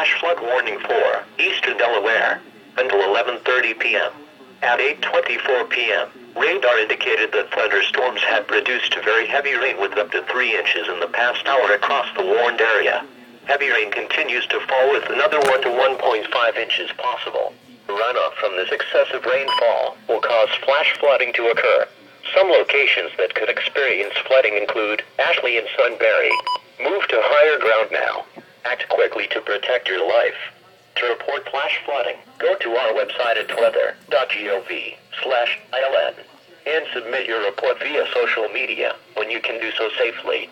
flash flood warning for eastern Delaware until 11:30 p.m. At 8:24 p.m., radar indicated that thunderstorms had reduced to very heavy rain with up to 3 inches in the past hour across the warned area. Heavy rain continues to fall with another 1 to 1.5 inches possible. Runoff from this excessive rainfall will cause flash flooding to occur. Some locations that could experience flooding include Ashley and Sunbury. Move to higher ground now. Act quickly to protect your life. To report flash flooding, go to our website at weather.gov/ILN and submit your report via social media when you can do so safely.